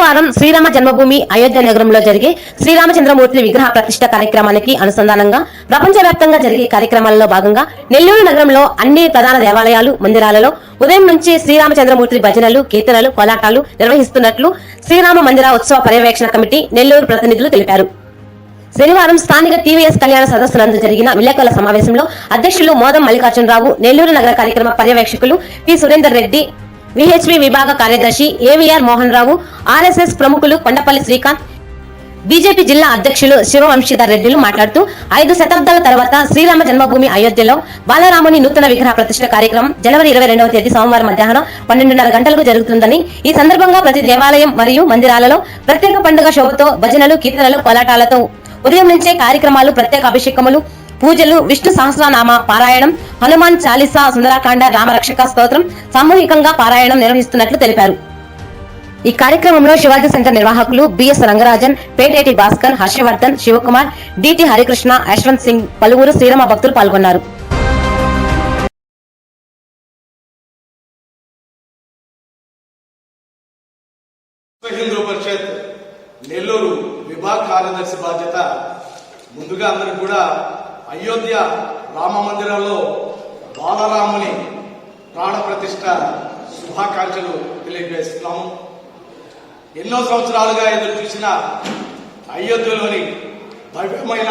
శనివారం శ్రీరామ జన్మభూమి అయోధ్య నగరంలో జరిగే శ్రీరామచంద్రమూర్తి విగ్రహ ప్రతిష్ఠ కార్యక్రమానికి అనుసంధానంగా ప్రపంచవ్యాప్తంగా జరిగే కార్యక్రమాలలో భాగంగా నెల్లూరు నగరంలో అన్ని ప్రధాన దేవాలయాలు మందిరాలలో ఉదయం నుంచి శ్రీరామచంద్రమూర్తి భజనలు కీర్తనలు కోలాటాలు నిర్వహిస్తున్నట్లు శ్రీరామ మందిర ఉత్సవ పర్యవేక్షణ కమిటీ నెల్లూరు ప్రతినిధులు తెలిపారు. శనివారం స్థానిక టీవీఎస్ కళ్యాణ సదస్సునందు జరిగిన విలేకరుల సమావేశంలో అధ్యక్షులు మోదం మల్లికార్జునరావు, నెల్లూరు నగర కార్యక్రమ పర్యవేక్షకులు పి సురేందర్ రెడ్డి, విహెచ్పి విభాగ కార్యదర్శి ఏవీఆర్ మోహన్ రావు, ఆర్ఎస్ఎస్ ప్రముఖులు కొండపల్లి శ్రీకాంత్, బీజేపీ జిల్లా అధ్యక్షులు శివవంశీధర్ రెడ్డిలు మాట్లాడుతూ 5 శతాబ్దాల తర్వాత శ్రీరామ జన్మభూమి అయోధ్యలో బాలరాముని నూతన విగ్రహ ప్రతిష్ఠ కార్యక్రమం జనవరి 22వ తేదీ సోమవారం మధ్యాహ్నం 12:30 గంటలకు జరుగుతుందని, ఈ సందర్భంగా ప్రతి దేవాలయం మరియు మందిరాలలో ప్రత్యేక పండుగ శోభతో భజనలు, కీర్తనలు, కోలాటాలతో ఉదయం నుంచే కార్యక్రమాలు, ప్రత్యేక అభిషేకములు, పూజలు, విష్ణు సహస్రనామ పారాయణం, హనుమాన్ చాలీసా, సుందరాకాండ, రామరక్షక స్తోత్రం సామూహికంగా పారాయణం నిర్వహిస్తున్నట్లు తెలిపారు. ఈ కార్యక్రమంలో శివాజీ సెంటర్ నిర్వాహకులు బిఎస్ రంగరాజన్, పేటేటి భాస్కర్, హర్షవర్ధన్, శివకుమార్, డిటి హరికృష్ణ, యశ్వంత్ సింగ్, పలువురు శ్రీరామ భక్తులు పాల్గొన్నారు. నెల్లూరు విభాగ కార్యదర్శి బాధ్యత. ముందుగా అందరికి కూడా అయోధ్య రామ మందిరంలో బాలరాముని ప్రాణ ప్రతిష్ఠ శుభాకాంక్షలు తెలియజేస్తున్నాము. ఎన్నో సంవత్సరాలుగా ఎదురు చూసిన అయోధ్యలోని భవ్యమైన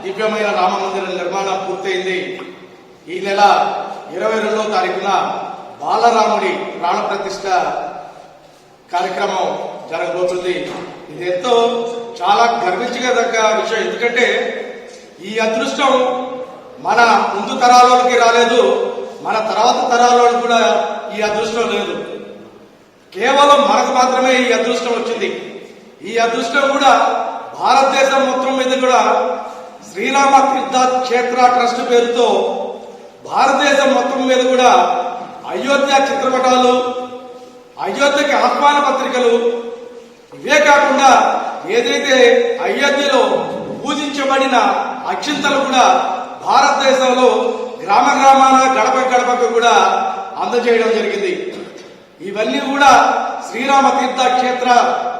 దివ్యమైన రామ మందిరం నిర్మాణం పూర్తయింది. ఈ నెల 22వ తారీఖున బాలరాముడి ప్రాణ ప్రతిష్ఠ కార్యక్రమం జరగబోతుంది. ఇది ఎంతో చాలా గర్వించదగ్గ విషయం. ఎందుకంటే ఈ అదృష్టం మన ముందు తరాలకి రాలేదు, మన తర్వాత తరాలకు కూడా ఈ అదృష్టం లేదు. కేవలం మనకు మాత్రమే ఈ అదృష్టం వచ్చింది. ఈ అదృష్టం కూడా భారతదేశం మొత్తం మీద కూడా శ్రీరామ తీర్థ క్షేత్ర ట్రస్ట్ పేరుతో భారతదేశం మొత్తం మీద కూడా అయోధ్య చిత్రపటాలు, అయోధ్యకి ఆహ్వాన పత్రికలు, ఇవే కాకుండా ఏదైతే అయోధ్యలో పూజించబడిన అక్షింతలు కూడా భారతదేశంలో గ్రామ గ్రామాన గడప గడపకు కూడా అందజేయడం జరిగింది. ఇవన్నీ కూడా శ్రీరామ తీర్థ క్షేత్ర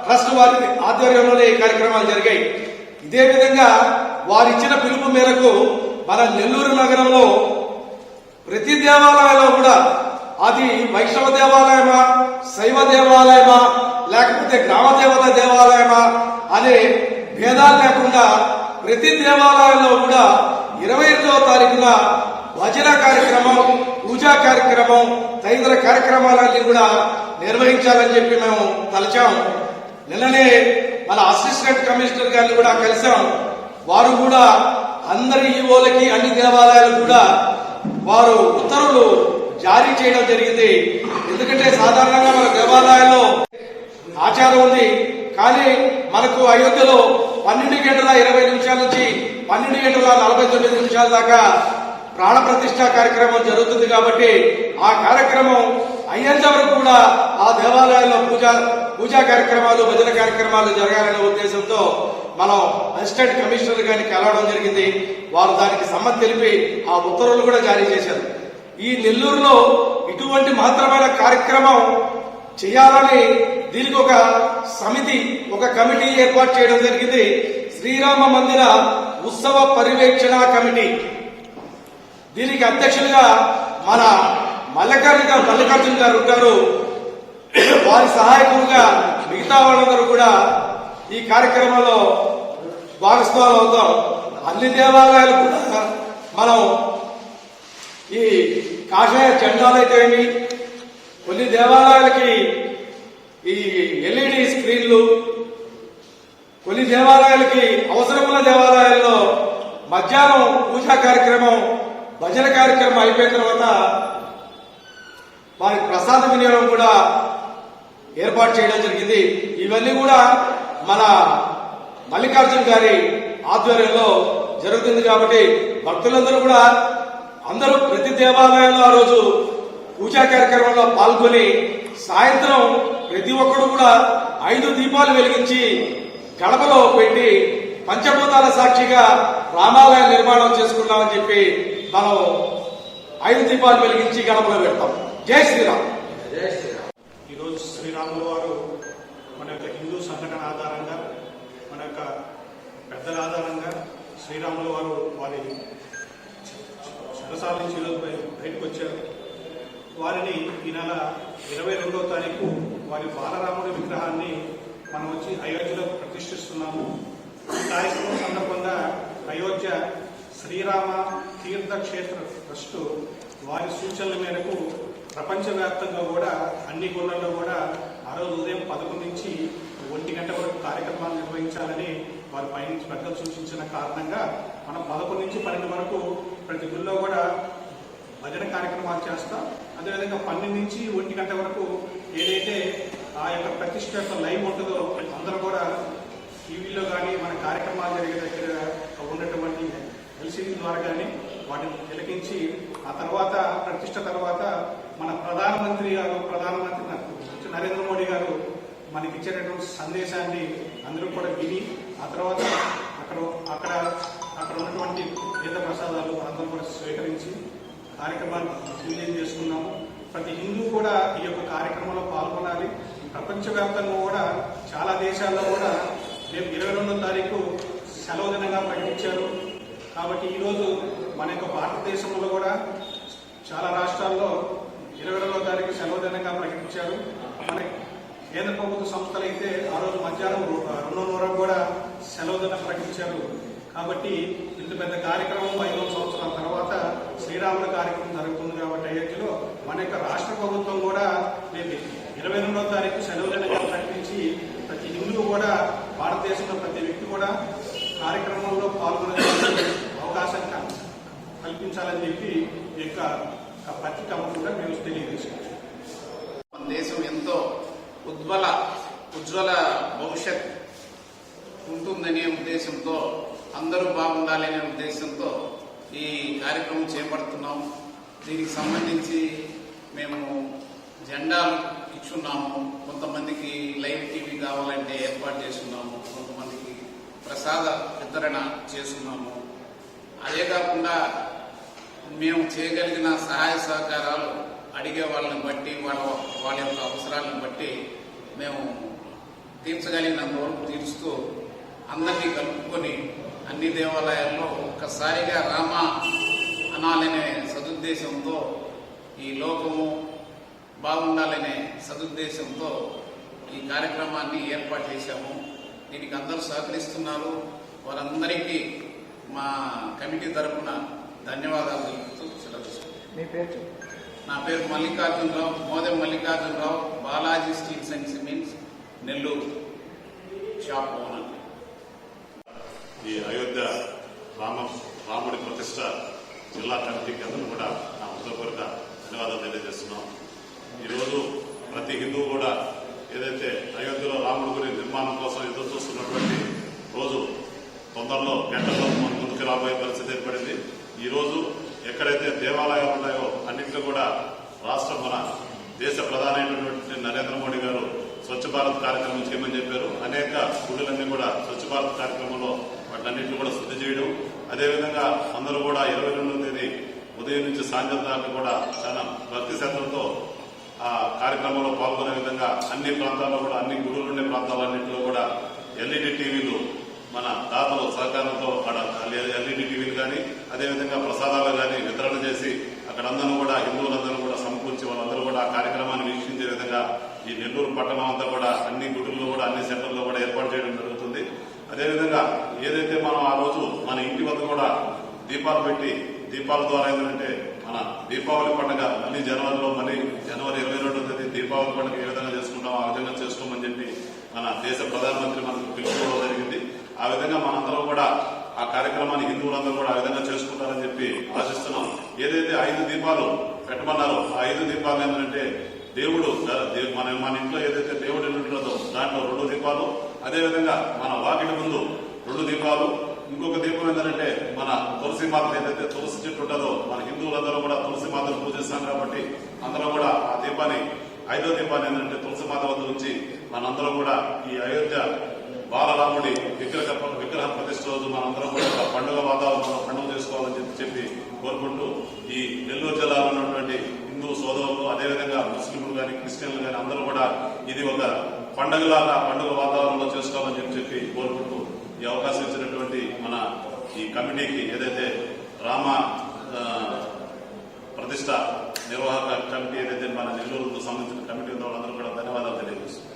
ట్రస్ట్ వారి ఆధ్వర్యంలోనే ఈ కార్యక్రమాలు జరిగాయి. ఇదే విధంగా వారిచ్చిన పిలుపు మేరకు మన నెల్లూరు నగరంలో ప్రతి దేవాలయంలో కూడా, అది వైష్ణవ దేవాలయమా, శైవ దేవాలయమా, లేకపోతే గ్రామ దేవత దేవాలయమా అనే భేదాలు లేకుండా ప్రతి దేవాలయంలో కూడా 22వ తారీఖున భజన కార్యక్రమం, పూజా కార్యక్రమం, తదితర కార్యక్రమాలన్నీ కూడా నిర్వహించాలని చెప్పి మేము తలచాము. నిన్ననే మన అసిస్టెంట్ కమిషనర్ గారిని కూడా కలిసాం. వారు కూడా అందరి ఈవోలకి, అన్ని దేవాలయాలకు కూడా వారు ఉత్తర్వులు జారీ చేయడం జరిగింది. ఎందుకంటే సాధారణంగా మన దేవాలయాల్లో ఆచారం ఉంది, కానీ మనకు అయోధ్యలో 12:20 నుంచి 12:49 దాకా ప్రాణ ప్రతిష్ఠ కార్యక్రమం జరుగుతుంది. కాబట్టి ఆ కార్యక్రమం అయ్యేంత వరకు కూడా ఆ దేవాలయాల్లో పూజా కార్యక్రమాలు, భజన కార్యక్రమాలు జరగాలనే ఉద్దేశంతో మనం అసిస్టెంట్ కమిషనర్ గారిని కలవడం జరిగింది. వారు దానికి సమ్మతి తెలిపి ఆ ఉత్తర్వులు కూడా జారీ చేశారు. ఈ నెల్లూరులో ఇటువంటి మహత్తరమైన కార్యక్రమం చేయాలని దీనికి ఒక సమితి, ఒక కమిటీ ఏర్పాటు చేయడం జరిగింది. శ్రీరామ మందిర ఉత్సవ పర్యవేక్షణ కమిటీ. దీనికి అధ్యక్షులుగా మన మల్లికార్జున గారు ఉంటారు. వారి సహాయకులుగా మిగతా వాళ్ళందరూ కూడా ఈ కార్యక్రమంలో భాగస్వాములు అవుతాం. అన్ని దేవాలయాలు కూడా మనం ఈ కాషాయ జెండాలైతే ఏమి, కొన్ని దేవాలయాలకి ఈ ఎల్ఈడి స్క్రీన్లు, కొన్ని దేవాలయాలకి అవసరమున్న దేవాలయాల్లో మధ్యాహ్నం పూజా కార్యక్రమం, భజన కార్యక్రమం అయిపోయిన తర్వాత వారికి ప్రసాద వినియోగం కూడా ఏర్పాటు చేయడం జరిగింది. ఇవన్నీ కూడా మన మల్లికార్జున గారి ఆధ్వర్యంలో జరుగుతుంది. కాబట్టి భక్తులందరూ కూడా అందరూ ప్రతి దేవాలయంలో ఆ రోజు పూజా కార్యక్రమంలో పాల్గొని సాయంత్రం ప్రతి ఒక్కరు కూడా 5 దీపాలు వెలిగించి గడపలో పెట్టి పంచభూతాల సాక్షిగా రామాలయ నిర్మాణం చేసుకున్నామని చెప్పి మనం 5 దీపాలు వెలిగించి గడపలో పెడతాం. జై శ్రీరామ్. ఈరోజు శ్రీరాముల వారు మన యొక్క హిందూ సంఘటన ఆధారంగా, మన యొక్క పెద్దల ఆధారంగా శ్రీరాములు వారు వారి చెరసాల నుంచి ఈరోజు బయటకు వచ్చారు. వారిని ఈ నెల 22వ తారీఖు వారి బాలరాముడి విగ్రహాన్ని మనం వచ్చి అయోధ్యలో ప్రతిష్ఠిస్తున్నాము. ఈ కార్యక్రమం సందర్భంగా అయోధ్య శ్రీరామ తీర్థక్షేత్ర ట్రస్టు వారి సూచనల మేరకు ప్రపంచవ్యాప్తంగా కూడా అన్ని గుళ్ళల్లో కూడా ఆ రోజు ఉదయం 11 నుంచి 1 గంట వరకు కార్యక్రమాలు నిర్వహించాలని వారు పైనుంచి పెద్దలు సూచించిన కారణంగా మనం 11 నుంచి 12 వరకు ప్రతి గుళ్ళో కూడా భజన కార్యక్రమాలు చేస్తాం. అదేవిధంగా 12 నుంచి 1 గంట వరకు ఏదైతే ఆ యొక్క ప్రతిష్ట యొక్క లైవ్ ఉంటుందో అందరూ కూడా టీవీలో కానీ మన కార్యక్రమాలు జరిగే దగ్గర ఉన్నటువంటి ఎల్సీడీ ద్వారా కానీ వాటిని తిలకించి ఆ తర్వాత ప్రతిష్ట తర్వాత మన ప్రధానమంత్రి నరేంద్ర మోడీ గారు మనకి ఇచ్చేటటువంటి సందేశాన్ని అందరూ కూడా విని ఆ తర్వాత అక్కడ ఉన్నటువంటి తీర్థ ప్రసాదాలు అందరూ కూడా స్వీకరించి కార్యక్రమాన్ని విజయం చేసుకున్నాము. ప్రతి హిందూ కూడా ఈ యొక్క కార్యక్రమంలో పాల్గొనాలి. ప్రపంచవ్యాప్తంగా కూడా చాలా దేశాల్లో కూడా రేపు 22వ తారీఖు సెలవు దినంగా ప్రకటించారు. కాబట్టి ఈరోజు మన యొక్క భారతదేశంలో కూడా చాలా రాష్ట్రాల్లో 22వ తారీఖు సెలవు దినంగా ప్రకటించారు. మన కేంద్ర ప్రభుత్వ సంస్థలు అయితే ఆ రోజు మధ్యాహ్నం 2:30 కూడా సెలవు దినం ప్రకటించారు. కాబట్టి ఇంత పెద్ద కార్యక్రమం 5 సంవత్సరాల తర్వాత శ్రీరాముల కార్యక్రమం జరుగుతుంది. కాబట్టి అయోధ్యలో మన యొక్క రాష్ట్ర ప్రభుత్వం కూడా రేపు 22వ తారీఖు సెలవు దినంగా ప్రకటించి ప్రతి హిందువు కూడా భారతదేశంలో ప్రతి వ్యక్తి కూడా కార్యక్రమంలో పాల్గొనే అవకాశం కల్పించాలని చెప్పి ఈ యొక్క పత్రిక కూడా మేము తెలియజేసాం. మన దేశం ఎంతో ఉజ్వల భవిష్యత్ ఉంటుందనే ఉద్దేశంతో, అందరూ బాగుండాలనే ఉద్దేశంతో ఈ కార్యక్రమం చేపడుతున్నాం. దీనికి సంబంధించి మేము జెండాలు ఇచ్చున్నాము. కొంతమందికి లైవ్ టీవీ కావాలంటే ఏర్పాటు చేస్తున్నాము. కొంతమందికి ప్రసాద వితరణ చేస్తున్నాము. అదే కాకుండా మేము చేయగలిగిన సహాయ సహకారాలు అడిగే వాళ్ళని బట్టి వాళ్ళ యొక్క అవసరాలను బట్టి మేము తీర్చగలిగినంత వరకు తీరుస్తూ అందరినీ కలుపుకొని అన్ని దేవాలయాల్లో ఒక్కసారిగా రామ అనాలనే సదుద్దేశంతో, ఈ లోకము బాగుండాలనే సదుద్దేశంతో ఈ కార్యక్రమాన్ని ఏర్పాటు చేశాము. దీనికి అందరూ సహకరిస్తున్నారు. వారందరికీ మా కమిటీ తరఫున ధన్యవాదాలు తెలుపుతూ సెలవు. నా పేరు Mallikarjunarao, Modem Mallikarjunarao, Balaji steels and cements, Nellore shop owner. ఈ అయోధ్య రాముడి ప్రతిష్ట జిల్లా కమిటీకి అందరూ కూడా నా హృదయపూర్వక ధన్యవాదాలు తెలియజేస్తున్నాం. ఈరోజు ప్రతి హిందువు కూడా ఏదైతే అయోధ్యలో రాముడి గురి నిర్మాణం కోసం ఎదురు చూస్తున్నటువంటి రోజు తొందరలో గంటల్లో ముందుకు రాబోయే పరిస్థితి ఏర్పడింది. ఈ రోజు ఎక్కడైతే దేవాలయాలు ఉన్నాయో అన్నింటిలో కూడా మన దేశ ప్రధానమైనటువంటి నరేంద్ర మోడీ గారు స్వచ్ఛ భారత్ కార్యక్రమం చేయమని చెప్పారు. అనేక గుడులన్నీ కూడా స్వచ్ఛ భారత్ కార్యక్రమంలో వాటిలన్నింటినీ కూడా శుద్ధి చేయడం, అదేవిధంగా అందరూ కూడా 22వ తేదీ ఉదయం నుంచి సాయంత్రం దాకా కూడా చాలా భక్తి శ్రద్ధలతో ఆ కార్యక్రమంలో పాల్గొనే విధంగా అన్ని ప్రాంతాల్లో కూడా, అన్ని గుడులు ఉండే ప్రాంతాలన్నింటిలో కూడా ఎల్ఈడి టీవీలు మన దాతల సహకారంతో అక్కడ ఎల్ఈడి టీవీలు కానీ, అదేవిధంగా ప్రసాదాలు కానీ వితరణ చేసి అక్కడ అందరూ కూడా హిందువులందరూ కూడా సమకూర్చి వాళ్ళందరూ కూడా ఆ కార్యక్రమాన్ని వీక్షించే విధంగా ఈ నెల్లూరు పట్టణం అంతా కూడా అన్ని గుడుల్లో కూడా అన్ని సెంటర్లో కూడా ఏర్పాటు చేయడం జరుగుతుంది. అదేవిధంగా ఏదైతే మనం ఆ రోజు మన ఇంటి వద్ద కూడా దీపాలు పెట్టి, దీపాల ద్వారా ఏంటంటే మన దీపావళి పండుగ మళ్ళీ జనవరి 22వ తేదీ దీపావళి పండుగ ఏ విధంగా చేసుకుంటామో ఆ విధంగా చేసుకోమని చెప్పి మన దేశ ప్రధానమంత్రి మనకు పిలుపుకోవడం జరిగింది. ఆ విధంగా మనందరం కూడా ఆ కార్యక్రమాన్ని హిందువులందరూ కూడా ఆ విధంగా చేసుకుంటారని చెప్పి ఆశిస్తున్నాం. ఏదైతే 5 దీపాలు పెట్టమన్నారో ఆ 5 దీపాలు ఏంటంటే దేవుడు మన ఇంట్లో ఏదైతే దేవుడు ఉంటుందో దాంట్లో 2 దీపాలు, అదేవిధంగా మన వాకిటి ముందు 2 దీపాలు, ఇంకొక దీపం ఏంటంటే మన తులసి మాత ఏదైతే తులసి చెట్టు ఉంటుందో మన హిందువులందరూ కూడా తులసి మాతను పూజిస్తాం కాబట్టి అందరూ కూడా ఆ దీపాన్ని 5వ దీపాన్ని ఏంటంటే తులసి మాత వద్ద ఉంచి మనందరం కూడా ఈ అయోధ్య బాలరాముడి విగ్రహ ప్రతిష్ఠ రోజు మనందరం కూడా పండుగ వాతావరణంలో పండుగ చేసుకోవాలని చెప్పి కోరుకుంటూ ఈ నెల్లూరు జిల్లాలో ఉన్నటువంటి హిందూ సోదరులు, అదేవిధంగా ముస్లింలు కానీ క్రిస్టియన్లు కానీ అందరూ కూడా ఇది ఒక పండుగలాగా పండుగ వాతావరణంలో చేసుకోవాలని చెప్పి కోరుకుంటూ ఈ అవకాశం ఇచ్చినటువంటి మన ఈ కమిటీకి ఏదైతే రామ ప్రతిష్ట నిర్వాహక కమిటీ ఏదైతే మన నెల్లూరుకు సంబంధించిన కమిటీ ఉందో వాళ్ళందరూ కూడా ధన్యవాదాలు తెలియజేస్తున్నారు.